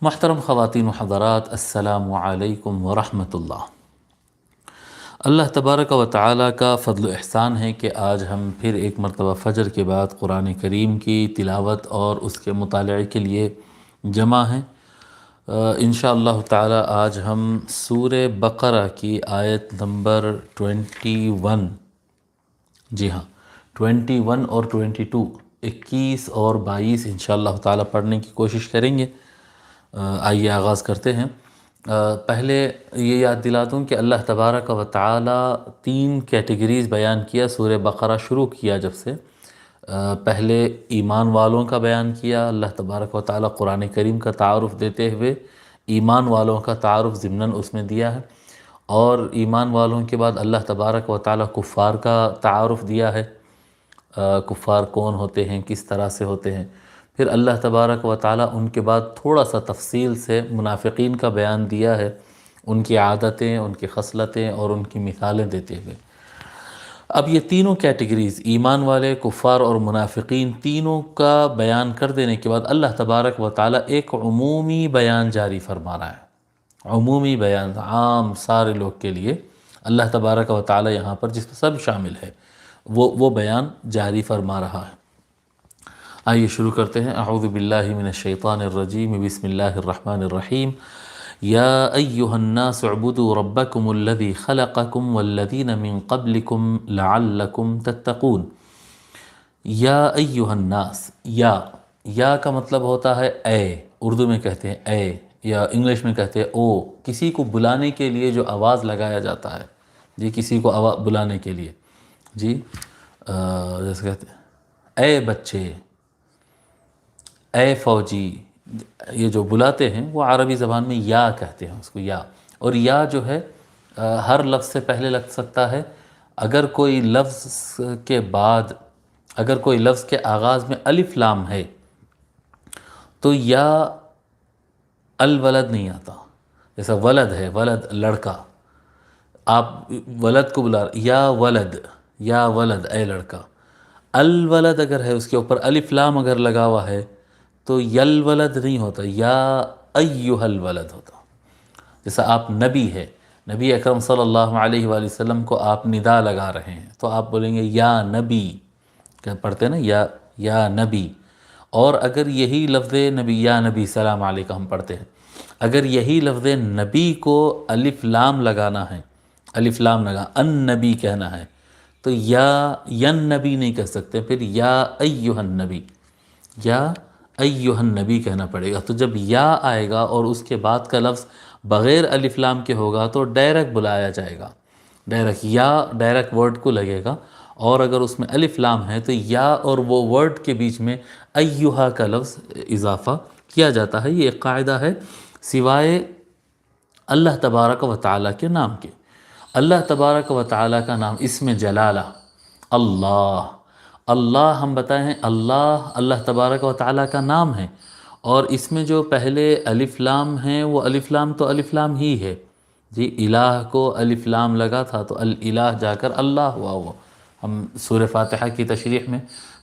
محترم خواتین و حضرات، السلام علیکم ورحمۃ اللہ۔ اللہ تبارک و تعالیٰ کا فضل و احسان ہے کہ آج ہم پھر ایک مرتبہ فجر کے بعد قرآن کریم کی تلاوت اور اس کے مطالعے کے لیے جمع ہیں۔ انشاءاللہ تعالیٰ آج ہم سورہ بقرہ کی آیت نمبر 21، جی ہاں 21 اور 22، 21 اور 22 انشاءاللہ تعالیٰ پڑھنے کی کوشش کریں گے۔ آئیے آغاز کرتے ہیں۔ پہلے یہ یاد دلا دوں کہ اللہ تبارک و تعالیٰ 3 کیٹیگریز بیان کیا سورہ بقرہ شروع کیا جب سے۔ پہلے ایمان والوں کا بیان کیا، اللہ تبارک و تعالیٰ قرآن کریم کا تعارف دیتے ہوئے ایمان والوں کا تعارف ضمناً اس میں دیا ہے، اور ایمان والوں کے بعد اللہ تبارک و تعالیٰ کفار کا تعارف دیا ہے، کفار کون ہوتے ہیں، کس طرح سے ہوتے ہیں۔ پھر اللہ تبارک و تعالیٰ ان کے بعد تھوڑا سا تفصیل سے منافقین کا بیان دیا ہے، ان کی عادتیں، ان کی خصلتیں اور ان کی مثالیں دیتے ہوئے۔ اب یہ تینوں کیٹیگریز، ایمان والے، کفار اور منافقین، تینوں کا بیان کر دینے کے بعد اللہ تبارک و تعالیٰ ایک عمومی بیان جاری فرما رہا ہے، عمومی بیان عام سارے لوگ کے لیے اللہ تبارک و تعالیٰ یہاں پر جس میں سب شامل ہے وہ بیان جاری فرما رہا ہے۔ آئیے شروع کرتے ہیں۔ اعوذ باللہ من الشیطان الرجیم، بسم اللہ الرحمن الرحیم۔ یا ایہا الناس اعبدوا ربکم الذی خلقکم والذین من قبلکم لعلکم تتقون۔ یا ایہا الناس، یا کا مطلب ہوتا ہے اے، اردو میں کہتے ہیں اے، یا انگلش میں کہتے ہیں او، کسی کو بلانے کے لیے جو آواز لگایا جاتا ہے، جی کسی کو بلانے کے لیے، جی جیسے کہتے ہیں اے بچے، اے فوجی، یہ جو بلاتے ہیں وہ عربی زبان میں یا کہتے ہیں اس کو، یا۔ اور یا جو ہے ہر لفظ سے پہلے لگ سکتا ہے، اگر کوئی لفظ کے بعد، اگر کوئی لفظ کے آغاز میں الف لام ہے تو یا الولد نہیں آتا۔ جیسا ولد ہے، ولد لڑکا، آپ ولد کو بلا یا ولد، یا ولد اے لڑکا۔ الولد اگر ہے اس کے اوپر الف لام اگر لگا ہوا ہے تو یل ولد نہیں ہوتا، یا ایہا الولد ہوتا۔ جیسا آپ نبی ہے، نبی اکرم صلی اللہ علیہ وآلہ وسلم کو آپ ندا لگا رہے ہیں تو آپ بولیں گے یا نبی، کیا پڑھتے ہیں نا، یا نبی۔ اور اگر یہی لفظ نبی، یا نبی سلام علیکہ ہم پڑھتے ہیں، اگر یہی لفظ نبی کو الف لام لگانا ہے، الف لام لگا ان نبی کہنا ہے تو یا ین نبی نہیں کہہ سکتے، پھر یا ایہا النبی، یا ایہا النبی کہنا پڑے گا۔ تو جب یا آئے گا اور اس کے بعد کا لفظ بغیر الف لام کے ہوگا تو ڈائریکٹ بلایا جائے گا، ڈائریکٹ یا ڈائریکٹ ورڈ کو لگے گا، اور اگر اس میں الف لام ہے تو یا اور وہ ورڈ کے بیچ میں ایہا کا لفظ اضافہ کیا جاتا ہے۔ یہ ایک قاعدہ ہے سوائے اللہ تبارک و تعالیٰ کے نام کے۔ اللہ تبارک و تعالیٰ کا نام اسم جلالہ اللہ، اللہ ہم بتائے ہیں اللہ تبارک و تعالیٰ کا نام ہے، اور اس میں جو پہلے الف لام ہیں وہ الف لام تو الف لام ہی ہے، جی الہ کو الف لام لگا تھا تو الہ جا کر اللہ ہوا۔ وہ ہم سورہ فاتحہ کی تشریح میں،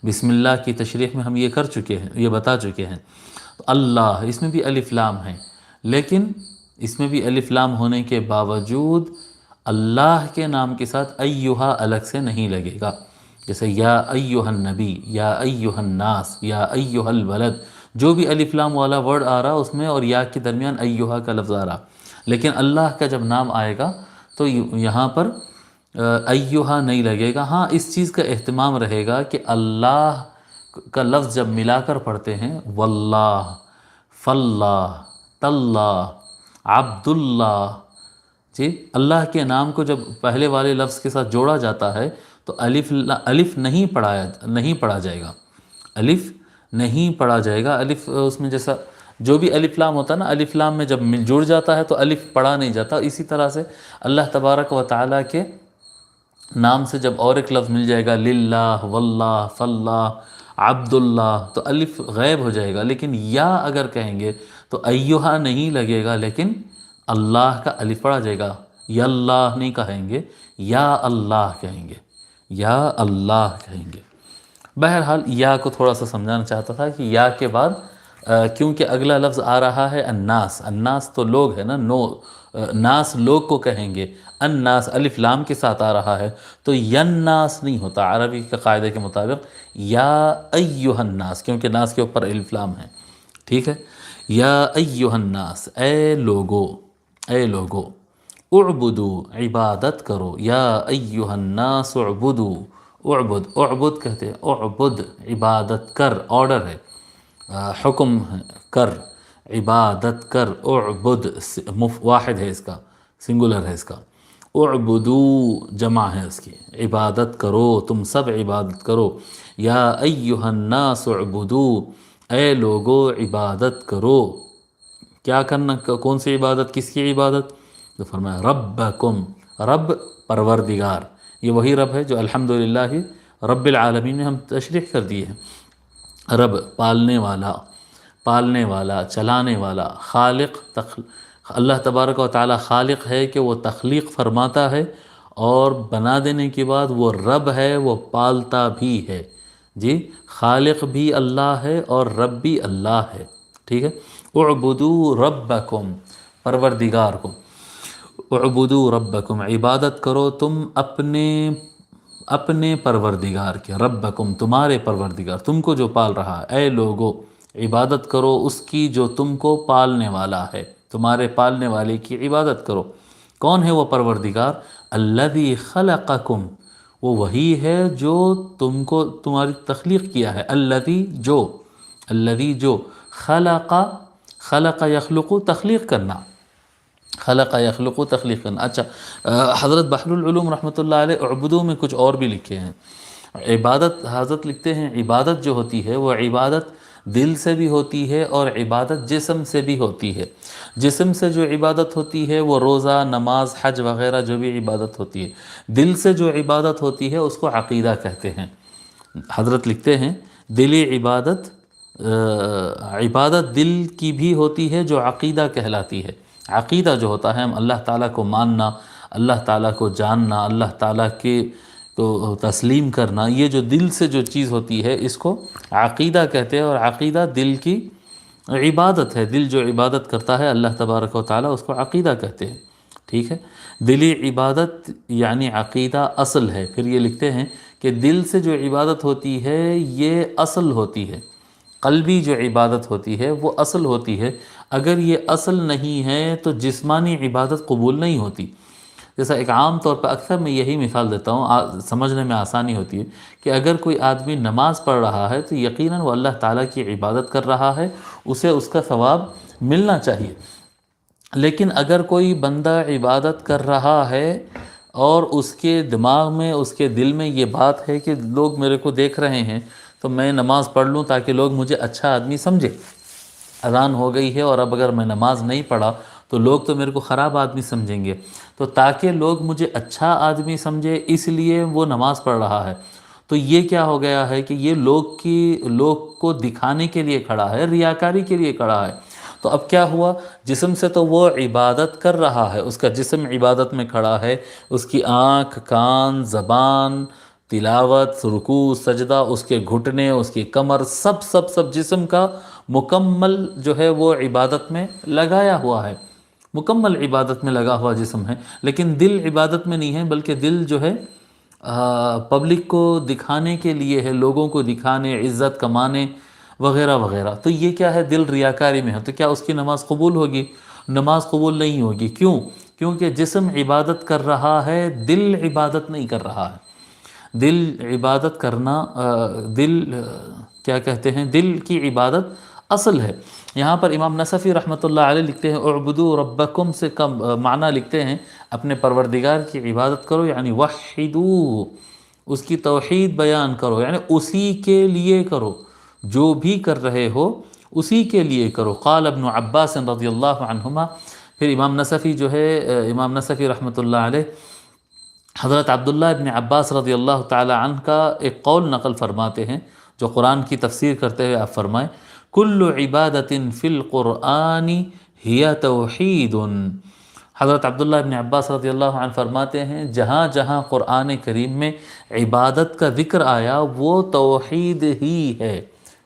بسم اللہ کی تشریح میں ہم یہ کر چکے ہیں، یہ بتا چکے ہیں۔ تو اللہ اس میں بھی الف لام ہے، لیکن اس میں بھی الف لام ہونے کے باوجود اللہ کے نام کے ساتھ ایہا الگ سے نہیں لگے گا۔ جیسے یا ایہا النبی، یا ایہا الناس، یا ایہا الولد، جو بھی الف لام والا ورڈ آ رہا اس میں اور یا کے درمیان ایہا کا لفظ آ رہا، لیکن اللہ کا جب نام آئے گا تو یہاں پر ایہا نہیں لگے گا۔ ہاں اس چیز کا اہتمام رہے گا کہ اللہ کا لفظ جب ملا کر پڑھتے ہیں، واللہ، فاللہ، تاللہ، عبداللہ، جی اللہ کے نام کو جب پہلے والے لفظ کے ساتھ جوڑا جاتا ہے تو الف نہیں پڑھا جائے گا، الف نہیں پڑھا جائے گا۔ الف اس میں جیسا جو بھی الف لام ہوتا ہے نا، الف لام میں جب جڑ جاتا ہے تو الف پڑھا نہیں جاتا۔ اسی طرح سے اللہ تبارک و تعالیٰ کے نام سے جب اور ایک لفظ مل جائے گا، للہ، واللہ، فاللہ، عبداللہ، تو الف غائب ہو جائے گا، لیکن یا اگر کہیں گے تو ایہا نہیں لگے گا، لیکن اللہ کا الف پڑھا جائے گا۔ یا اللہ نہیں کہیں گے، یا اللہ کہیں گے، یا اللہ کہیں گے۔ بہرحال یا کو تھوڑا سا سمجھانا چاہتا تھا کہ یا کے بعد کیونکہ اگلا لفظ آ رہا ہے الناس، الناس تو لوگ ہے نا، ناس لوگ کو کہیں گے، الناس الف لام کے ساتھ آ رہا ہے تو یناس نہیں ہوتا عربی کے قاعدے کے مطابق، یا ایہا الناس، کیونکہ ناس کے اوپر الف لام ہے، ٹھیک ہے، یا ایہا الناس، اے لوگو، اے لوگو، اعبدو، عبادت کرو، یا ایہا الناس اعبدو، اعبد، اعبد کہتے ہیں، اعبد عبادت کر، آرڈر ہے، حکم کر، عبادت کر، اعبد واحد ہے اس کا، سنگولر ہے اس کا، اعبدو جمع ہے اس کی، عبادت کرو، تم سب عبادت کرو، یا ایہا الناس اعبدو، اے لوگو عبادت کرو، کیا کرنا، کون سی عبادت، کس کی عبادت، تو فرمایا ربکم، رب پروردگار، یہ وہی رب ہے جو الحمدللہ رب العالمین میں ہم تشریح کر دیے ہیں، رب پالنے والا، پالنے والا، چلانے والا، خالق، اللہ تبارک و تعالی خالق ہے کہ وہ تخلیق فرماتا ہے اور بنا دینے کے بعد وہ رب ہے، وہ پالتا بھی ہے، جی، خالق بھی اللہ ہے اور رب بھی اللہ ہے، ٹھیک ہے، اعبدو ربکم، پروردگار کو، اعبدو ربکم، عبادت کرو تم اپنے پروردگار کے، ربکم تمہارے پروردگار، تم کو جو پال رہا ہے، اے لوگو عبادت کرو اس کی جو تم کو پالنے والا ہے، تمہارے پالنے والے کی عبادت کرو، کون ہے وہ پروردگار، الذی خلقکم، وہ وہی ہے جو تم کو تمہاری تخلیق کیا ہے، الذی جو خلق، خلق یخلق تخلیق کرنا، خلق یخلق تخلیق کرنا، اچھا، حضرت بحر العلوم رحمۃ اللہ علیہ اعبدو میں کچھ اور بھی لکھے ہیں، عبادت، حضرت لکھتے ہیں عبادت جو ہوتی ہے وہ عبادت دل سے بھی ہوتی ہے اور عبادت جسم سے بھی ہوتی ہے، جسم سے جو عبادت ہوتی ہے وہ روزہ، نماز، حج وغیرہ جو بھی عبادت ہوتی ہے، دل سے جو عبادت ہوتی ہے اس کو عقیدہ کہتے ہیں، حضرت لکھتے ہیں دلی عبادت، عبادت دل کی بھی ہوتی ہے جو عقیدہ کہلاتی ہے، عقیدہ جو ہوتا ہے ہم اللہ تعالیٰ کو ماننا، اللہ تعالیٰ کو جاننا، اللہ تعالیٰ کے کو تسلیم کرنا، یہ جو دل سے جو چیز ہوتی ہے اس کو عقیدہ کہتے ہیں، اور عقیدہ دل کی عبادت ہے، دل جو عبادت کرتا ہے اللہ تبارک و تعالیٰ اس کو عقیدہ کہتے ہیں، ٹھیک ہے، دلی عبادت یعنی عقیدہ اصل ہے، پھر یہ لکھتے ہیں کہ دل سے جو عبادت ہوتی ہے یہ اصل ہوتی ہے، قلبی جو عبادت ہوتی ہے وہ اصل ہوتی ہے، اگر یہ اصل نہیں ہے تو جسمانی عبادت قبول نہیں ہوتی، جیسا ایک عام طور پر اکثر میں یہی مثال دیتا ہوں، سمجھنے میں آسانی ہوتی ہے کہ اگر کوئی آدمی نماز پڑھ رہا ہے تو یقیناً وہ اللہ تعالیٰ کی عبادت کر رہا ہے، اسے اس کا ثواب ملنا چاہیے، لیکن اگر کوئی بندہ عبادت کر رہا ہے اور اس کے دماغ میں، اس کے دل میں یہ بات ہے کہ لوگ میرے کو دیکھ رہے ہیں تو میں نماز پڑھ لوں تاکہ لوگ مجھے اچھا آدمی سمجھے، اذان ہو گئی ہے اور اب اگر میں نماز نہیں پڑھا تو لوگ تو میرے کو خراب آدمی سمجھیں گے، تو تاکہ لوگ مجھے اچھا آدمی سمجھے اس لیے وہ نماز پڑھ رہا ہے، تو یہ کیا ہو گیا ہے کہ یہ لوگ کو دکھانے کے لیے کھڑا ہے، ریاکاری کے لیے کھڑا ہے، تو اب کیا ہوا، جسم سے تو وہ عبادت کر رہا ہے، اس کا جسم عبادت میں کھڑا ہے، اس کی آنکھ، کان، زبان، تلاوت، رکوع، سجدہ، اس کے گھٹنے، اس کی کمر، سب جسم کا مکمل جو ہے وہ عبادت میں لگایا ہوا ہے، مکمل عبادت میں لگا ہوا جسم ہے، لیکن دل عبادت میں نہیں ہے، بلکہ دل جو ہے پبلک کو دکھانے کے لیے ہے، لوگوں کو دکھانے، عزت کمانے وغیرہ وغیرہ، تو یہ کیا ہے، دل ریاکاری میں ہے، تو کیا اس کی نماز قبول ہوگی؟ نماز قبول نہیں ہوگی، کیوں؟ کیونکہ جسم عبادت کر رہا ہے، دل عبادت نہیں کر رہا ہے، دل عبادت کرنا، دل کیا کہتے ہیں، دل کی عبادت اصل ہے، یہاں پر امام نصفی رحمۃ اللہ علیہ لکھتے ہیں اعبدو ربکم سے کم معنی لکھتے ہیں اپنے پروردگار کی عبادت کرو، یعنی وحدو، اس کی توحید بیان کرو، یعنی اسی کے لیے کرو، جو بھی کر رہے ہو اسی کے لیے کرو، قال ابن عباس رضی اللہ عنہما، پھر امام نصفی جو ہے، امام نصفی رحمۃ اللہ علیہ حضرت عبداللہ ابن عباس رضی اللہ تعالی عنہ کا ایک قول نقل فرماتے ہیں جو قرآن کی تفسیر کرتے ہوئے آپ فرمائیں، کل عبادت فی القرآن ہی توحید، حضرت عبداللہ ابن عباس رضی اللہ عنہ فرماتے ہیں جہاں جہاں قرآن کریم میں عبادت کا ذکر آیا وہ توحید ہی ہے،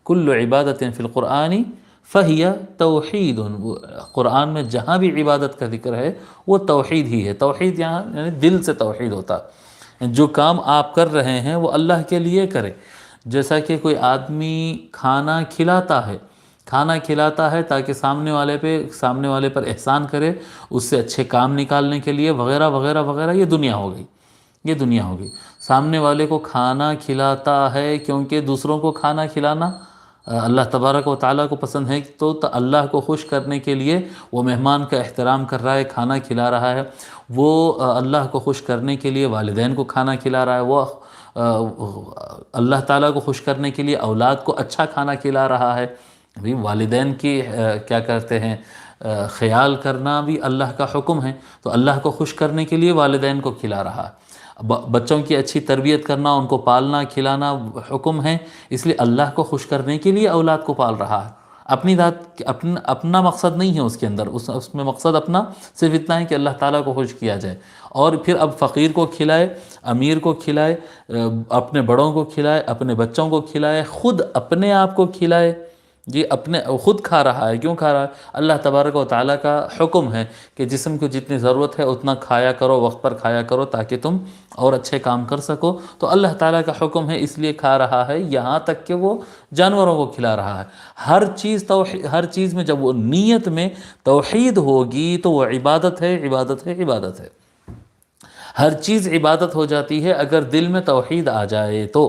کل عبادت فی القرآن فہیہ توحید، قرآن میں جہاں بھی عبادت کا ذکر ہے وہ توحید ہی ہے۔ توحید یہاں یعنی دل سے توحید ہوتا ہے، جو کام آپ کر رہے ہیں وہ اللہ کے لیے کرے۔ جیسا کہ کوئی آدمی کھانا کھلاتا ہے تاکہ سامنے والے پر احسان کرے، اس سے اچھے کام نکالنے کے لیے وغیرہ وغیرہ وغیرہ، یہ دنیا ہو گئی۔ سامنے والے کو کھانا کھلاتا ہے کیونکہ دوسروں کو کھانا کھلانا اللہ تبارک و تعالیٰ کو پسند ہے، تو اللہ کو خوش کرنے کے لیے وہ مہمان کا احترام کر رہا ہے، کھانا کھلا رہا ہے۔ وہ اللہ کو خوش کرنے کے لیے والدین کو کھانا کھلا رہا ہے، وہ اللہ تعالیٰ کو خوش کرنے کے لیے اولاد کو اچھا کھانا کھلا رہا ہے۔ ابھی والدین کی کیا کرتے ہیں خیال کرنا بھی اللہ کا حکم ہے، تو اللہ کو خوش کرنے کے لیے والدین کو کھلا رہا ہے۔ بچوں کی اچھی تربیت کرنا، ان کو پالنا کھلانا حکم ہے، اس لیے اللہ کو خوش کرنے کے لیے اولاد کو پال رہا ہے۔ اپنا مقصد نہیں ہے اس کے اندر، اس میں مقصد اپنا صرف اتنا ہے کہ اللہ تعالیٰ کو خوش کیا جائے۔ اور پھر اب فقیر کو کھلائے، امیر کو کھلائے، اپنے بڑوں کو کھلائے، اپنے بچوں کو کھلائے، خود اپنے آپ کو کھلائے۔ خود کھا رہا ہے، کیوں کھا رہا ہے؟ اللہ تبارک و تعالیٰ کا حکم ہے کہ جسم کو جتنی ضرورت ہے اتنا کھایا کرو، وقت پر کھایا کرو تاکہ تم اور اچھے کام کر سکو۔ تو اللہ تعالیٰ کا حکم ہے اس لیے کھا رہا ہے، یہاں تک کہ وہ جانوروں کو کھلا رہا ہے۔ ہر چیز میں جب وہ نیت میں توحید ہوگی تو وہ عبادت ہے، عبادت ہے، عبادت ہے۔ ہر چیز عبادت ہو جاتی ہے اگر دل میں توحید آ جائے تو،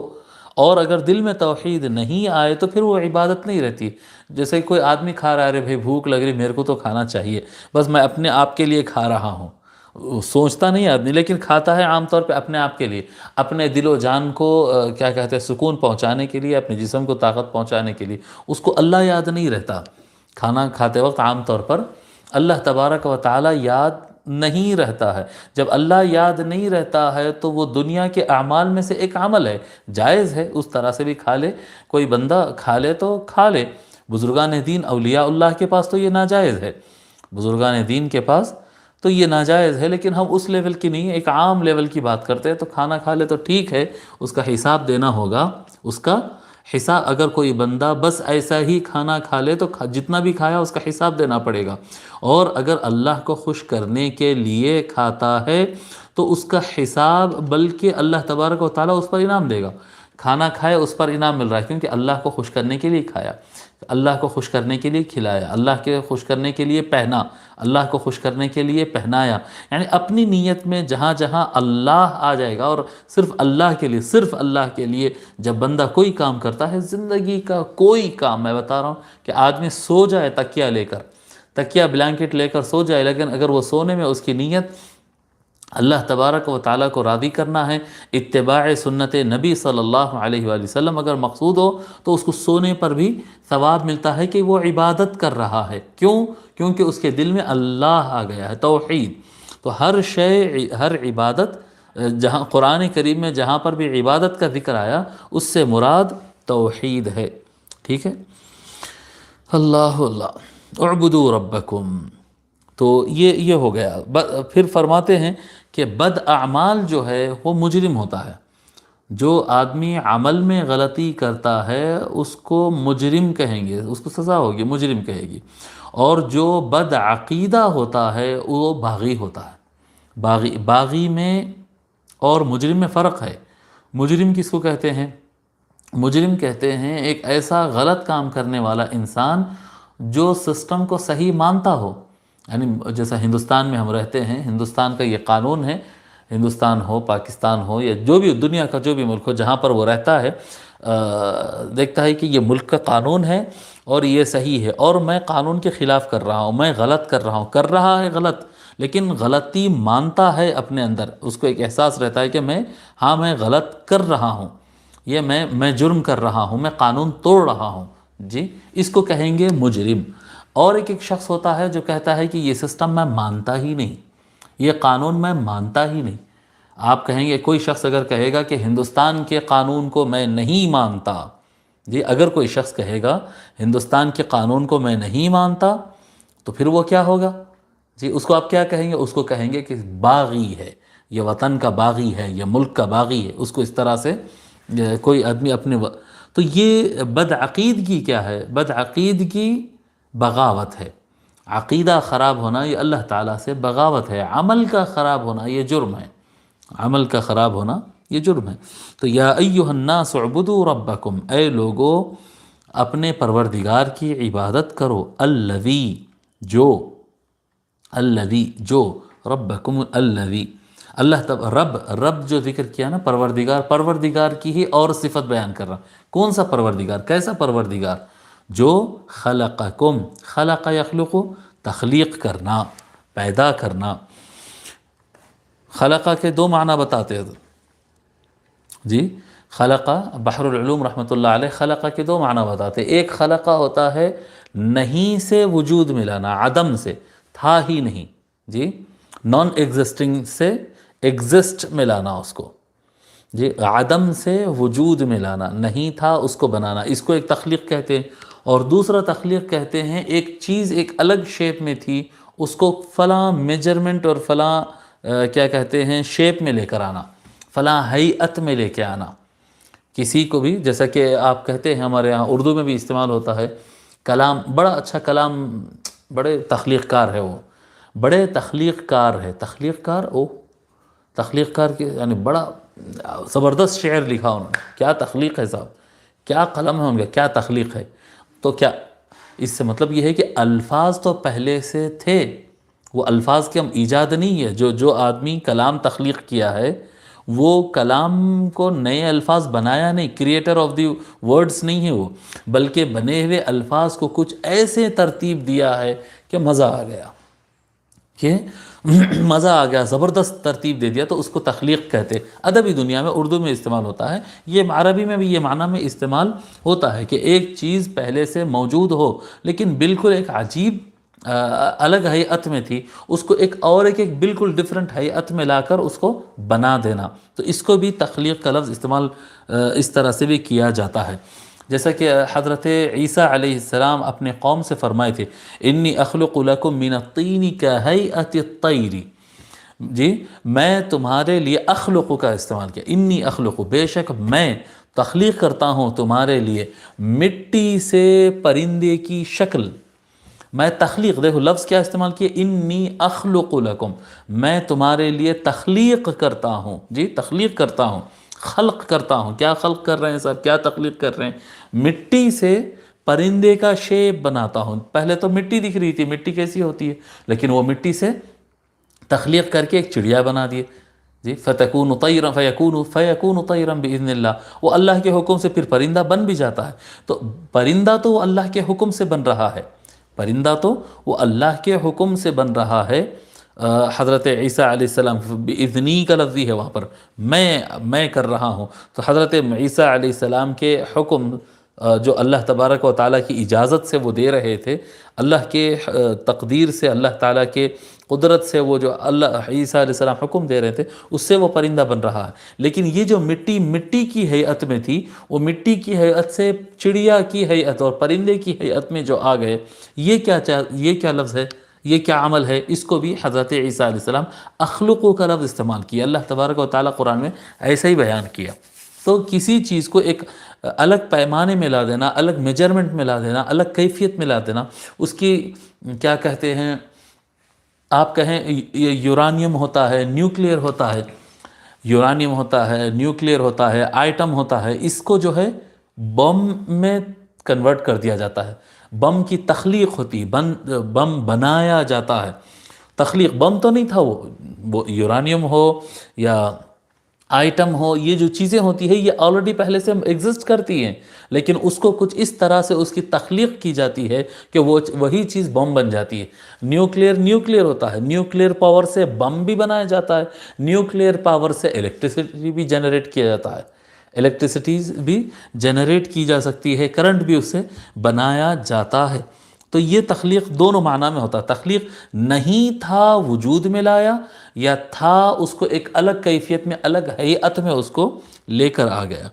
اور اگر دل میں توحید نہیں آئے تو پھر وہ عبادت نہیں رہتی۔ جیسے کوئی آدمی کھا رہا ہے، ارے بھائی بھوک لگ رہی، میرے کو تو کھانا چاہیے، بس میں اپنے آپ کے لیے کھا رہا ہوں، سوچتا نہیں آدمی، لیکن کھاتا ہے عام طور پہ اپنے آپ کے لیے، اپنے دل و جان کو کیا کہتے ہیں سکون پہنچانے کے لیے، اپنے جسم کو طاقت پہنچانے کے لیے، اس کو اللہ یاد نہیں رہتا۔ کھانا کھاتے وقت عام طور پر اللہ تبارک و تعالی یاد نہیں رہتا ہے۔ جب اللہ یاد نہیں رہتا ہے تو وہ دنیا کے اعمال میں سے ایک عمل ہے، جائز ہے اس طرح سے بھی کھا لے، کوئی بندہ کھا لے تو کھا لے۔ بزرگان دین اولیاء اللہ کے پاس تو یہ ناجائز ہے، بزرگان دین کے پاس تو یہ ناجائز ہے، لیکن ہم اس لیول کی نہیں، ایک عام لیول کی بات کرتے ہیں۔ تو کھانا کھا لے تو ٹھیک ہے، اس کا حساب دینا ہوگا، اس کا حساب۔ اگر کوئی بندہ بس ایسا ہی کھانا کھا لے تو جتنا بھی کھایا اس کا حساب دینا پڑے گا، اور اگر اللہ کو خوش کرنے کے لیے کھاتا ہے تو اس کا حساب بلکہ اللہ تبارک و تعالیٰ اس پر انعام دے گا۔ کھانا کھائے اس پر انعام مل رہا ہے، کیونکہ اللہ کو خوش کرنے کے لیے کھایا، اللہ کو خوش کرنے کے لیے کھلایا، اللہ کے خوش کرنے کے لیے پہنا، اللہ کو خوش کرنے کے لیے پہنایا۔ یعنی اپنی نیت میں جہاں جہاں اللہ آ جائے گا، اور صرف اللہ کے لیے جب بندہ کوئی کام کرتا ہے، زندگی کا کوئی کام، میں بتا رہا ہوں کہ آدمی سو جائے تکیہ بلینکٹ لے کر سو جائے، لیکن اگر وہ سونے میں اس کی نیت اللہ تبارک و تعالیٰ کو راضی کرنا ہے، اتباع سنت نبی صلی اللہ علیہ وآلہ وسلم اگر مقصود ہو، تو اس کو سونے پر بھی ثواب ملتا ہے کہ وہ عبادت کر رہا ہے۔ کیونکہ اس کے دل میں اللہ آ گیا ہے، توحید۔ تو ہر عبادت، جہاں قرآن کریم میں جہاں پر بھی عبادت کا ذکر آیا، اس سے مراد توحید ہے، ٹھیک ہے۔ اللہ اعبدوا ربکم، تو یہ ہو گیا۔ پھر فرماتے ہیں کہ بد اعمال جو ہے وہ مجرم ہوتا ہے۔ جو آدمی عمل میں غلطی کرتا ہے اس کو مجرم کہیں گے، اس کو سزا ہوگی، مجرم کہے گی۔ اور جو بد عقیدہ ہوتا ہے وہ باغی ہوتا ہے۔ باغی میں اور مجرم میں فرق ہے۔ مجرم کس کو کہتے ہیں؟ مجرم کہتے ہیں ایک ایسا غلط کام کرنے والا انسان جو سسٹم کو صحیح مانتا ہو۔ یعنی جیسا ہندوستان میں ہم رہتے ہیں، ہندوستان کا یہ قانون ہے، ہندوستان ہو، پاکستان ہو، یا جو بھی دنیا کا جو بھی ملک ہو جہاں پر وہ رہتا ہے، دیکھتا ہے کہ یہ ملک کا قانون ہے اور یہ صحیح ہے، اور میں قانون کے خلاف کر رہا ہوں، میں غلط کر رہا ہوں، کر رہا ہے غلط، لیکن غلطی مانتا ہے اپنے اندر، اس کو ایک احساس رہتا ہے کہ میں غلط کر رہا ہوں، یہ میں جرم کر رہا ہوں، میں قانون توڑ رہا ہوں، جی، اس کو کہیں گے مجرم۔ اور ایک شخص ہوتا ہے جو کہتا ہے کہ یہ سسٹم میں مانتا ہی نہیں، یہ قانون میں مانتا ہی نہیں۔ آپ کہیں گے، کوئی شخص اگر کہے گا کہ ہندوستان کے قانون کو میں نہیں مانتا، جی، اگر کوئی شخص کہے گا ہندوستان کے قانون کو میں نہیں مانتا، تو پھر وہ کیا ہوگا؟ جی، اس کو آپ کیا کہیں گے؟ اس کو کہیں گے کہ باغی ہے، یہ وطن کا باغی ہے، یہ ملک کا باغی ہے۔ اس کو اس طرح سے کوئی آدمی تو یہ بدعقیدگی کیا ہے؟ بدعقیدگی بغاوت ہے۔ عقیدہ خراب ہونا یہ اللہ تعالیٰ سے بغاوت ہے، عمل کا خراب ہونا یہ جرم ہے، عمل کا خراب ہونا یہ جرم ہے۔ تو یا ایھا الناس اعبدوا ربکم، اے لوگو اپنے پروردگار کی عبادت کرو، الذی جو ربکم الذی، رب جو ذکر کیا نا، پروردگار کی ہی اور صفت بیان کر رہا۔ کون سا پروردگار، کیسا پروردگار؟ جو خلقکم، خلق یخلق، تخلیق کرنا، پیدا کرنا۔ خلقہ کے دو معنی بتاتے ہیں جی، خلقہ بحر العلوم رحمۃ اللہ علیہ خلقہ کے دو معنی بتاتے ہیں۔ ایک خلقہ ہوتا ہے نہیں سے وجود میں لانا، عدم سے، تھا ہی نہیں جی، نان ایگزسٹنگ سے ایگزسٹ میں لانا اس کو جی، عدم سے وجود میں لانا، نہیں تھا اس کو بنانا، اس کو ایک تخلیق کہتے ہیں۔ اور دوسرا تخلیق کہتے ہیں ایک چیز ایک الگ شیپ میں تھی، اس کو فلاں میجرمنٹ اور فلاں کیا کہتے ہیں شیپ میں لے کر آنا، فلاں ہیئت میں لے کے آنا۔ کسی کو بھی، جیسا کہ آپ کہتے ہیں ہمارے ہاں اردو میں بھی استعمال ہوتا ہے، کلام بڑا اچھا کلام، بڑے تخلیق کار ہے وہ، بڑے تخلیق کار ہے، تخلیق کار، تخلیق کار کے یعنی بڑا زبردست شعر لکھا انہوں نے، کیا تخلیق ہے صاحب، کیا قلم ہے ان کا، کیا تخلیق ہے۔ تو کیا اس سے مطلب یہ ہے کہ الفاظ تو پہلے سے تھے، وہ الفاظ کے ہم ایجاد نہیں ہے، جو آدمی کلام تخلیق کیا ہے وہ کلام کو نئے الفاظ بنایا نہیں، کریٹر آف دی ورڈز نہیں ہے وہ، بلکہ بنے ہوئے الفاظ کو کچھ ایسے ترتیب دیا ہے کہ مزہ آ گیا، کہ مزہ آ گیا، زبردست ترتیب دے دیا، تو اس کو تخلیق کہتے۔ ادبی دنیا میں اردو میں استعمال ہوتا ہے، یہ عربی میں بھی یہ معنی میں استعمال ہوتا ہے کہ ایک چیز پہلے سے موجود ہو لیکن بالکل ایک عجیب الگ ہیئت میں تھی، اس کو ایک بالکل ڈیفرنٹ ہیئت میں لا کر اس کو بنا دینا، تو اس کو بھی تخلیق کا لفظ استعمال اس طرح سے بھی کیا جاتا ہے۔ جیسا کہ حضرت عیسیٰ علیہ السلام اپنے قوم سے فرمائے تھے، انی اخلق لکم من الطین کہیئت الطیر، جی میں تمہارے لیے اخلق کا استعمال کیا، انی اخلق، بے شک میں تخلیق کرتا ہوں تمہارے لیے مٹی سے پرندے کی شکل، میں تخلیق، دیکھو لفظ کیا استعمال کیا، انی اخلق لکم، میں تمہارے لیے تخلیق کرتا ہوں، جی تخلیق کرتا ہوں، خلق کرتا ہوں۔ کیا خلق کر رہے ہیں صاحب، کیا تخلیق کر رہے ہیں؟ مٹی سے پرندے کا شیپ بناتا ہوں۔ پہلے تو مٹی دکھ رہی تھی، مٹی کیسی ہوتی ہے، لیکن وہ مٹی سے تخلیق کر کے ایک چڑیا بنا دیے جی، فَتَكُونُ طَيْرًا فَيَكُونُ طَيْرًا بِإِذْنِ اللَّهِ، وہ اللہ کے حکم سے پھر پرندہ بن بھی جاتا ہے۔ تو پرندہ تو وہ اللہ کے حکم سے بن رہا ہے، پرندہ تو وہ اللہ کے حکم سے بن رہا ہے۔ حضرت عیسیٰ علیہ السلام بِإِذْنِی کا لفظی ہے وہاں پر، میں کر رہا ہوں، تو حضرت عیسیٰ علیہ السلام کے حکم جو اللہ تبارک و تعالیٰ کی اجازت سے وہ دے رہے تھے، اللہ کے تقدیر سے، اللہ تعالیٰ کے قدرت سے، وہ جو اللہ عیسیٰ علیہ السلام حکم دے رہے تھے اس سے وہ پرندہ بن رہا ہے۔ لیکن یہ جو مٹی کی ہیئت میں تھی، وہ مٹی کی ہیئت سے چڑیا کی ہیئت اور پرندے کی ہیئت میں جو آ گئے، یہ کیا لفظ ہے، یہ کیا عمل ہے، اس کو بھی حضرت عیسیٰ علیہ السلام اخلقو کا لفظ استعمال کیا۔ اللہ تبارک و تعالیٰ قرآن میں ایسا ہی بیان کیا۔ تو کسی چیز کو ایک الگ پیمانے میں لا دینا، الگ میجرمنٹ میں لا دینا، الگ کیفیت میں لا دینا، اس کی کیا کہتے ہیں، آپ کہیں یورانیم ہوتا ہے، نیوکلیئر ہوتا ہے، یورانیم ہوتا ہے، نیوکلیئر ہوتا ہے، آئٹم ہوتا ہے، اس کو جو ہے بم میں کنورٹ کر دیا جاتا ہے، بم کی تخلیق ہوتی، بم بنایا جاتا ہے۔ تخلیق بم تو نہیں تھا، وہ یورانیم ہو یا آئٹم ہو، یہ جو چیزیں ہوتی ہیں یہ آلریڈی پہلے سے ایگزسٹ کرتی ہیں، لیکن اس کو کچھ اس طرح سے اس کی تخلیق کی جاتی ہے کہ وہی چیز بم بن جاتی ہے۔ نیوکلیئر ہوتا ہے، نیوکلیئر پاور سے بم بھی بنایا جاتا ہے، نیوکلیئر پاور سے الیکٹریسٹی بھی جنریٹ کیا جاتا ہے، الیکٹریسٹیز بھی جنریٹ کی جا سکتی ہے، کرنٹ بھی اس سے بنایا جاتا ہے۔ تو یہ تخلیق دونوں معنی میں ہوتا ہے، تخلیق نہیں تھا وجود میں لایا، یا تھا اس کو ایک الگ کیفیت میں، الگ ہیئت میں اس کو لے کر آ گیا۔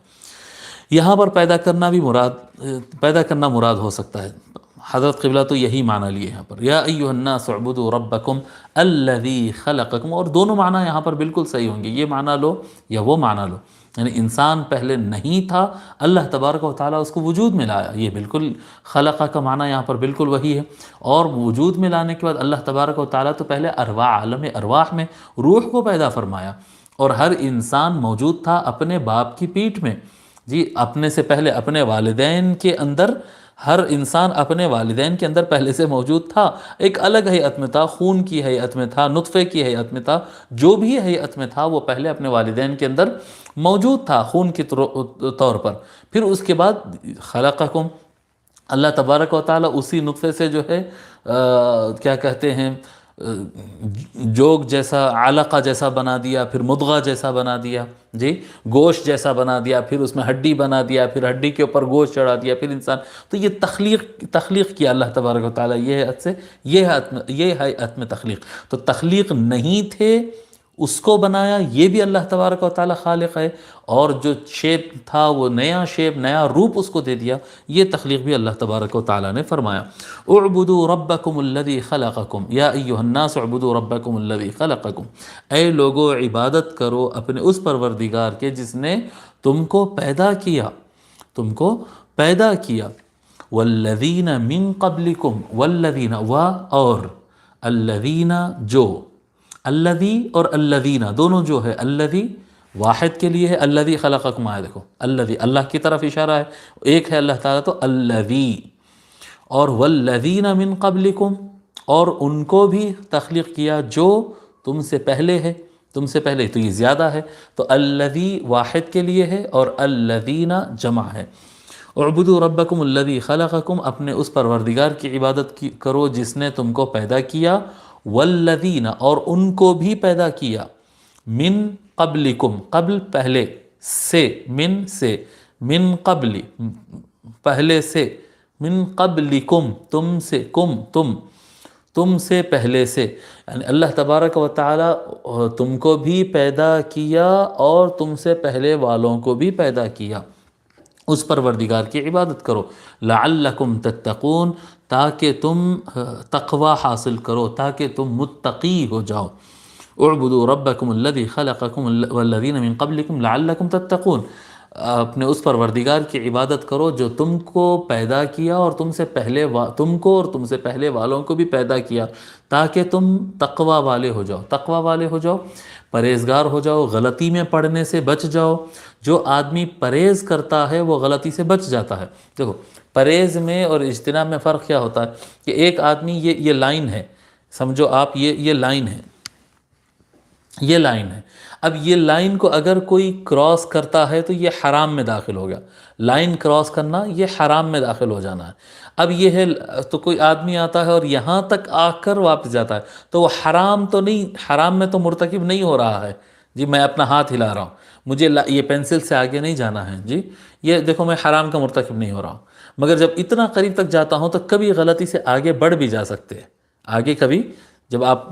یہاں پر پیدا کرنا مراد ہو سکتا ہے۔ حضرت قبلہ تو یہی معنی لیے یہاں پر، یا ایھا الناس اعبدوا ربکم الذی خلقکم، اور دونوں معنی یہاں پر بالکل صحیح ہوں گے، یہ معنی لو یا وہ معنی لو۔ یعنی انسان پہلے نہیں تھا، اللہ تبارک و تعالیٰ اس کو وجود میں لایا. یہ بالکل خلقہ کا معنی یہاں پر بالکل وہی ہے. اور وجود میں لانے کے بعد اللہ تبارک و تعالیٰ تو پہلے عالم ارواح میں روح کو پیدا فرمایا، اور ہر انسان موجود تھا اپنے باپ کی پیٹھ میں. جی اپنے سے پہلے اپنے والدین کے اندر، ہر انسان اپنے والدین کے اندر پہلے سے موجود تھا. ایک الگ ہیئت میں تھا، خون کی ہیئت میں تھا، نطفے کی ہیئت میں تھا، جو بھی ہیئت میں تھا وہ پہلے اپنے والدین کے اندر موجود تھا خون کے طور پر. پھر اس کے بعد خلقکم، اللہ تبارک و تعالیٰ اسی نطفے سے جو ہے کیا کہتے ہیں جوگ جیسا، علقہ جیسا بنا دیا، پھر مضغہ جیسا بنا دیا، جی گوشت جیسا بنا دیا، پھر اس میں ہڈی بنا دیا، پھر ہڈی کے اوپر گوشت چڑھا دیا، پھر انسان. تو یہ تخلیق کیا اللہ تبارک و تعالیٰ، یہ حد سے یہ حد میں تخلیق. تو تخلیق نہیں تھے اس کو بنایا، یہ بھی اللہ تبارک و تعالیٰ خالق ہے. اور جو شیپ تھا وہ نیا شیپ، نیا روپ اس کو دے دیا، یہ تخلیق بھی اللہ تبارک و تعالیٰ نے فرمایا. اعبدوا ربکم الذی خلقکم یا ایھا الناس اعبدوا ربکم الذی خلقکم، اے لوگو عبادت کرو اپنے اس پروردگار کے جس نے تم کو پیدا کیا، تم کو پیدا کیا. والذین من قبلکم، والذین اور الذین جو، الذی اور الذین دونوں جو ہے، الذی واحد کے لیے ہے، الذی خلقکم آیا دیکھو، الذی اللہ کی طرف اشارہ ہے، ایک ہے اللہ تعالیٰ تو الذی. اور والذین من قبلکم، اور ان کو بھی تخلیق کیا جو تم سے پہلے ہے، تم سے پہلے تو یہ زیادہ ہے، تو الذی واحد کے لیے ہے اور الذین جمع ہے. اعبدوا ربکم الذی خلقکم، اپنے اس پروردگار کی عبادت کرو جس نے تم کو پیدا کیا. والذین اور ان کو بھی پیدا کیا، من قبلکم قبل پہلے سے، من سے، من قبل پہلے سے، من قبلکم تم سے، تم سے پہلے سے. یعنی اللہ تبارک و تعالیٰ تم کو بھی پیدا کیا اور تم سے پہلے والوں کو بھی پیدا کیا. اس پروردگار کی عبادت کرو. لعلکم تتقون، تاکہ تم تقوی حاصل کرو، تاکہ تم متقی ہو جاؤ. اعبدوا ربکم الذی خلقکم والذین من قبلکم لعلکم تتقون، اپنے اس پروردگار کی عبادت کرو جو تم کو پیدا کیا اور تم سے پہلے تم کو اور تم سے پہلے والوں کو بھی پیدا کیا، تاکہ تم تقوی والے ہو جاؤ. تقوی والے ہو جاؤ، پرہیزگار ہو جاؤ، غلطی میں پڑنے سے بچ جاؤ. جو آدمی پرہیز کرتا ہے وہ غلطی سے بچ جاتا ہے. دیکھو پرہیز میں اور اجتناب میں فرق کیا ہوتا ہے کہ ایک آدمی یہ لائن ہے، سمجھو آپ یہ لائن ہے، یہ لائن ہے. اب یہ لائن کو اگر کوئی کراس کرتا ہے تو یہ حرام میں داخل ہو گیا. لائن کراس کرنا یہ حرام میں داخل ہو جانا ہے. اب یہ ہے تو کوئی آدمی آتا ہے اور یہاں تک آ کر واپس جاتا ہے تو وہ حرام تو نہیں، حرام میں تو مرتکب نہیں ہو رہا ہے. جی میں اپنا ہاتھ ہلا رہا ہوں، مجھے یہ پینسل سے آگے نہیں جانا ہے، جی یہ دیکھو میں حرام کا مرتکب نہیں ہو رہا ہوں. مگر جب اتنا قریب تک جاتا ہوں تو کبھی غلطی سے آگے بڑھ بھی جا سکتے ہیں. آگے کبھی جب آپ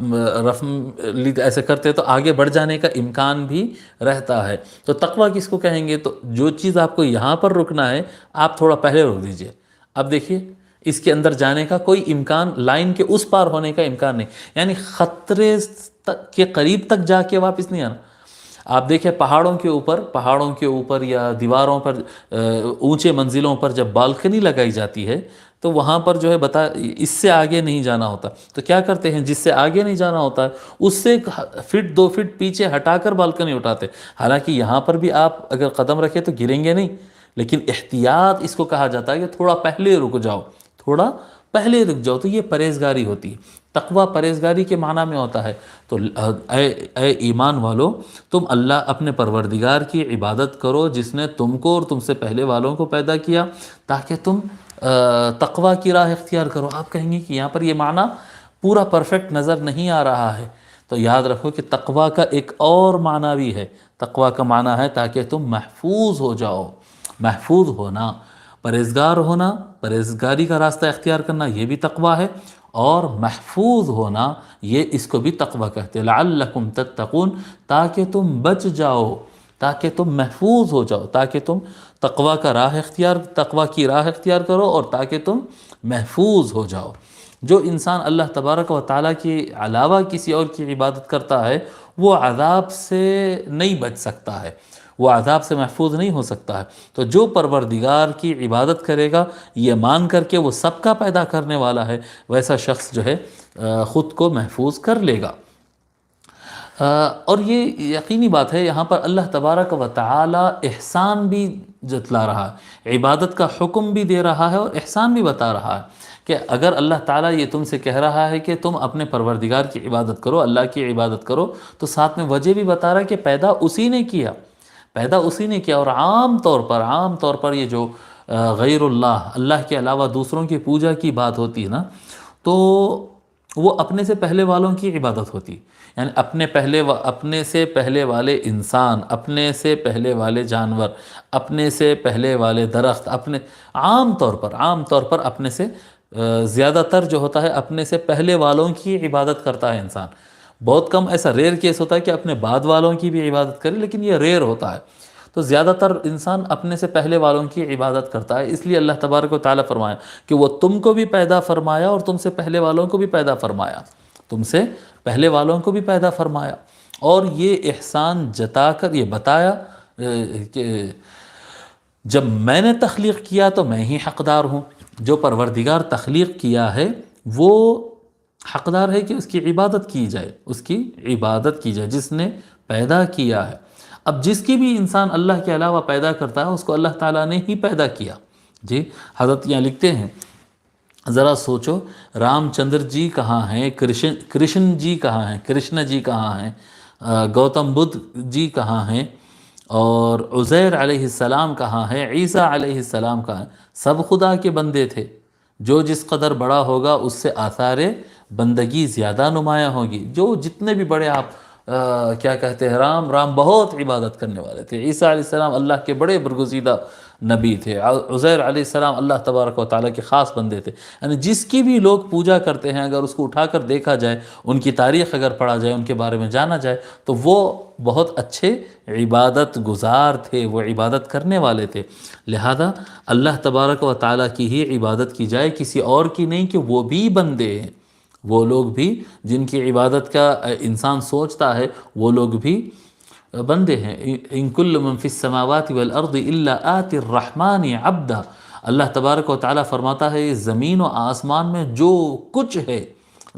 ایسے کرتے تو آگے بڑھ جانے کا امکان بھی رہتا ہے. تو تقویٰ کس کو کہیں گے؟ تو جو چیز آپ کو یہاں پر رکنا ہے آپ تھوڑا پہلے رک دیجئے. اب دیکھیے اس کے اندر جانے کا کوئی امکان، لائن کے اس پار ہونے کا امکان نہیں، یعنی خطرے کے قریب تک جا کے واپس نہیں آنا. آپ دیکھیں پہاڑوں کے اوپر یا دیواروں پر، اونچے منزلوں پر جب بالکنی لگائی جاتی ہے تو وہاں پر جو ہے اس سے آگے نہیں جانا ہوتا. تو کیا کرتے ہیں، جس سے آگے نہیں جانا ہوتا ہے اس سے 1-2 فٹ پیچھے ہٹا کر بالکنی اٹھاتے. حالانکہ یہاں پر بھی آپ اگر قدم رکھیں تو گریں گے نہیں، لیکن احتیاط اس کو کہا جاتا ہے کہ تھوڑا پہلے رک جاؤ، تھوڑا پہلے رک جاؤ. تو یہ پرہیزگاری ہوتی ہے. تقویٰ پرہیزگاری کے معنی میں ہوتا ہے. تو اے ایمان والو، تم اللہ اپنے پروردگار کی عبادت کرو جس نے تم کو اور تم سے پہلے والوں کو پیدا کیا، تاکہ تم تقویٰ کی راہ اختیار کرو. آپ کہیں گے کہ یہاں پر یہ معنی پورا پرفیکٹ نظر نہیں آ رہا ہے. تو یاد رکھو کہ تقویٰ کا ایک اور معنی بھی ہے. تقویٰ کا معنی ہے تاکہ تم محفوظ ہو جاؤ. محفوظ ہونا، پرہیزگار ہونا، پرہیزگاری کا راستہ اختیار کرنا، یہ بھی تقویٰ ہے. اور محفوظ ہونا، یہ اس کو بھی تقویٰ کہتے ہیں. لعلکم تتقون، تاکہ تم بچ جاؤ، تاکہ تم محفوظ ہو جاؤ، تاکہ تم تقویٰ کی راہ اختیار کرو اور تاکہ تم محفوظ ہو جاؤ. جو انسان اللہ تبارک و تعالیٰ کے علاوہ کسی اور کی عبادت کرتا ہے وہ عذاب سے نہیں بچ سکتا ہے، وہ عذاب سے محفوظ نہیں ہو سکتا ہے۔ تو جو پروردگار کی عبادت کرے گا یہ مان کر کے وہ سب کا پیدا کرنے والا ہے، ویسا شخص جو ہے خود کو محفوظ کر لے گا۔ اور یہ یقینی بات ہے، یہاں پر اللہ تبارک و تعالی احسان بھی جتلا رہا ہے، عبادت کا حکم بھی دے رہا ہے اور احسان بھی بتا رہا ہے کہ اگر اللہ تعالیٰ یہ تم سے کہہ رہا ہے کہ تم اپنے پروردگار کی عبادت کرو، اللہ کی عبادت کرو، تو ساتھ میں وجہ بھی بتا رہا ہے کہ پیدا اسی نے کیا، پیدا اسی نے کیا۔ اور عام طور پر یہ جو غیر اللہ کے علاوہ دوسروں کی پوجا کی بات ہوتی ہے نا، تو وہ اپنے سے پہلے والوں کی عبادت ہوتی، یعنی اپنے سے پہلے والے انسان، اپنے سے پہلے والے جانور، اپنے سے پہلے والے درخت، عام طور پر اپنے سے زیادہ تر جو ہوتا ہے اپنے سے پہلے والوں کی عبادت کرتا ہے انسان۔ بہت کم ایسا ریئر کیس ہوتا ہے کہ اپنے بعد والوں کی بھی عبادت کرے، لیکن یہ ریئر ہوتا ہے۔ تو زیادہ تر انسان اپنے سے پہلے والوں کی عبادت کرتا ہے، اس لیے اللہ تبارک و تعالیٰ فرمایا کہ وہ تم کو بھی پیدا فرمایا اور تم سے پہلے والوں کو بھی پیدا فرمایا، تم سے پہلے والوں کو بھی پیدا فرمایا۔ اور یہ احسان جتا کر یہ بتایا کہ جب میں نے تخلیق کیا تو میں ہی حقدار ہوں، جو پروردگار تخلیق کیا ہے وہ حقدار ہے کہ اس کی عبادت کی جائے، اس کی عبادت کی جائے، جس نے پیدا کیا ہے۔ اب جس کی بھی انسان اللہ کے علاوہ پیدا کرتا ہے اس کو اللہ تعالیٰ نے ہی پیدا کیا۔ جی حضرت یہاں لکھتے ہیں، ذرا سوچو، رام چندر جی کہاں ہیں، کرشن جی کہاں ہیں، کرشن جی کہاں ہیں، گوتم بدھ جی کہاں ہیں، اور عزیر علیہ السلام کہاں ہیں، عیسیٰ علیہ السلام کہاں ہیں؟ سب خدا کے بندے تھے۔ جو جس قدر بڑا ہوگا اس سے آثار بندگی زیادہ نمایاں ہوگی۔ جو جتنے بھی بڑے آپ کیا کہتے ہیں، رام بہت عبادت کرنے والے تھے، عیسیٰ علیہ السلام اللہ کے بڑے برگزیدہ نبی تھے، عزیر علیہ السلام اللہ تبارک و تعالیٰ کے خاص بندے تھے۔ یعنی جس کی بھی لوگ پوجا کرتے ہیں، اگر اس کو اٹھا کر دیکھا جائے، ان کی تاریخ اگر پڑھا جائے، ان کے بارے میں جانا جائے، تو وہ بہت اچھے عبادت گزار تھے، وہ عبادت کرنے والے تھے۔ لہذا اللہ تبارک و تعالیٰ کی ہی عبادت کی جائے، کسی اور کی نہیں، کہ وہ بھی بندے ہیں، وہ لوگ بھی جن کی عبادت کا انسان سوچتا ہے وہ لوگ بھی بندے ہیں۔ ان کل من فی السماوات والارض الا آتی الرحمن عبدا، اللہ تبارک و تعالیٰ فرماتا ہے اس زمین و آسمان میں جو کچھ ہے،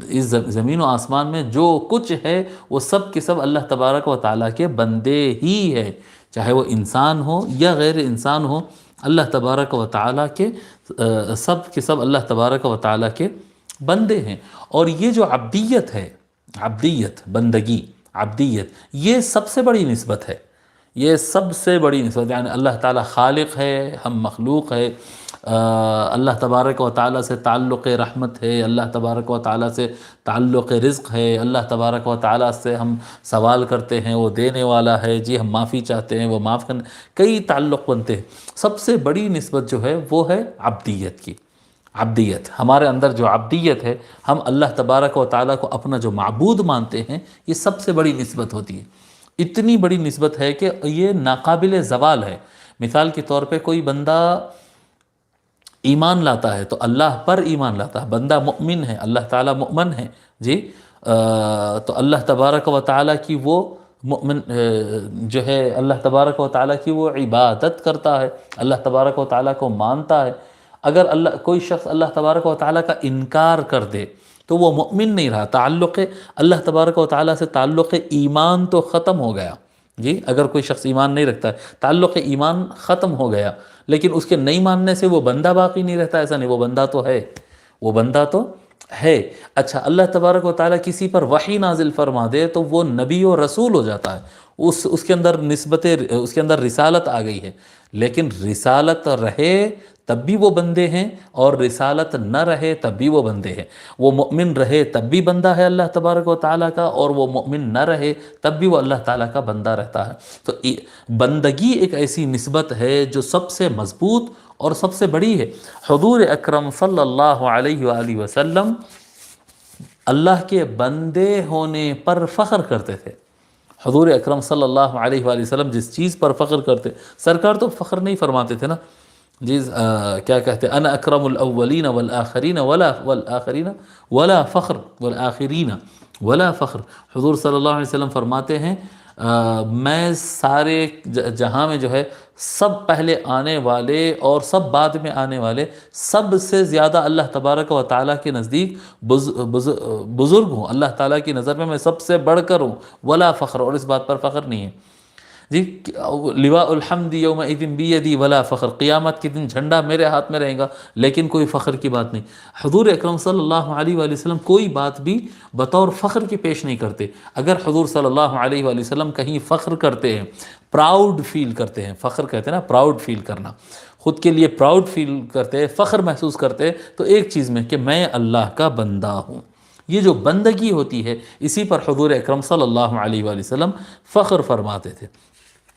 اس زمین و آسمان میں جو کچھ ہے وہ سب کے سب اللہ تبارک و تعالیٰ کے بندے ہی ہے، چاہے وہ انسان ہو یا غیر انسان ہو، اللہ تبارک و تعالیٰ کے سب اللہ تبارک و تعالیٰ کے بندے ہیں۔ اور یہ جو عبدیت ہے، عبدیت، بندگی، عبدیت، یہ سب سے بڑی نسبت ہے، یہ سب سے بڑی نسبت، یعنی اللہ تعالیٰ خالق ہے، ہم مخلوق ہے، اللہ تبارک و تعالیٰ سے تعلق رحمت ہے، اللہ تبارک و تعالیٰ سے تعلق رزق ہے، اللہ تبارک و تعالیٰ سے ہم سوال کرتے ہیں وہ دینے والا ہے، جی ہم معافی چاہتے ہیں وہ معاف کرنے، کئی تعلق بنتے ہیں۔ سب سے بڑی نسبت جو ہے وہ ہے عبدیت کی۔ عبدیت، ہمارے اندر جو عبدیت ہے، ہم اللہ تبارک و تعالیٰ کو اپنا جو معبود مانتے ہیں، یہ سب سے بڑی نسبت ہوتی ہے۔ اتنی بڑی نسبت ہے کہ یہ ناقابل زوال ہے۔ مثال کے طور پہ کوئی بندہ ایمان لاتا ہے تو اللہ پر ایمان لاتا ہے، بندہ مؤمن ہے، اللہ تعالیٰ مؤمن ہے، جی تو اللہ تبارک و تعالیٰ کی وہ مؤمن جو ہے، اللہ تبارک و تعالیٰ کی وہ عبادت کرتا ہے، اللہ تبارک و تعالیٰ کو مانتا ہے۔ اگر کوئی شخص اللہ تبارک و تعالیٰ کا انکار کر دے تو وہ مؤمن نہیں رہا، تعلق اللہ تبارک و تعالیٰ سے تعلق ایمان تو ختم ہو گیا۔ جی اگر کوئی شخص ایمان نہیں رکھتا ہے، تعلق ایمان ختم ہو گیا، لیکن اس کے نہیں ماننے سے وہ بندہ باقی نہیں رہتا، ایسا نہیں، وہ بندہ تو ہے، وہ بندہ تو ہے۔ اچھا، اللہ تبارک و تعالیٰ کسی پر وحی نازل فرما دے تو وہ نبی و رسول ہو جاتا ہے، اس کے اندر اس کے اندر رسالت آ گئی ہے، لیکن رسالت رہے تب بھی وہ بندے ہیں اور رسالت نہ رہے تب بھی وہ بندے ہیں۔ وہ مؤمن رہے تب بھی بندہ ہے اللہ تبارک و تعالیٰ کا، اور وہ مؤمن نہ رہے تب بھی وہ اللہ تعالیٰ کا بندہ رہتا ہے۔ تو بندگی ایک ایسی نسبت ہے جو سب سے مضبوط اور سب سے بڑی ہے۔ حضور اکرم صلی اللہ علیہ وآلہ وسلم اللہ کے بندے ہونے پر فخر کرتے تھے۔ حضور اکرم صلی اللہ علیہ وآلہ وسلم جس چیز پر فخر کرتے، سرکار تو فخر نہیں فرماتے تھے نا، جی کیا کہتے ہیں، انا اکرم الاولین والآخرین ولا فخر والآخرین ولا فخر۔ حضور صلی اللہ علیہ وسلم فرماتے ہیں میں سارے جہاں میں جو ہے سب پہلے آنے والے اور سب بعد میں آنے والے سب سے زیادہ اللہ تبارک و تعالیٰ کے نزدیک بزرگ ہوں، اللہ تعالیٰ کی نظر میں سب سے بڑھ کر ہوں، ولا فخر، اور اس بات پر فخر نہیں ہے جی۔ لواء الحمد یومئذ بیدی ولا فخر، قیامت کے دن جھنڈا میرے ہاتھ میں رہے گا لیکن کوئی فخر کی بات نہیں۔ حضور اکرم صلی اللہ علیہ وآلہ وسلم کوئی بات بھی بطور فخر کی پیش نہیں کرتے۔ اگر حضور صلی اللہ علیہ وآلہ وسلم کہیں فخر کرتے ہیں، پراؤڈ فیل کرتے ہیں، فخر کہتے ہیں نا پراؤڈ فیل کرنا، خود کے لیے پراؤڈ فیل کرتے ہیں، فخر محسوس کرتے ہیں، تو ایک چیز میں کہ میں اللہ کا بندہ ہوں، یہ جو بندگی ہوتی ہے اسی پر حضور اکرم صلی اللہ علیہ وآلہ وسلم فخر فرماتے تھے۔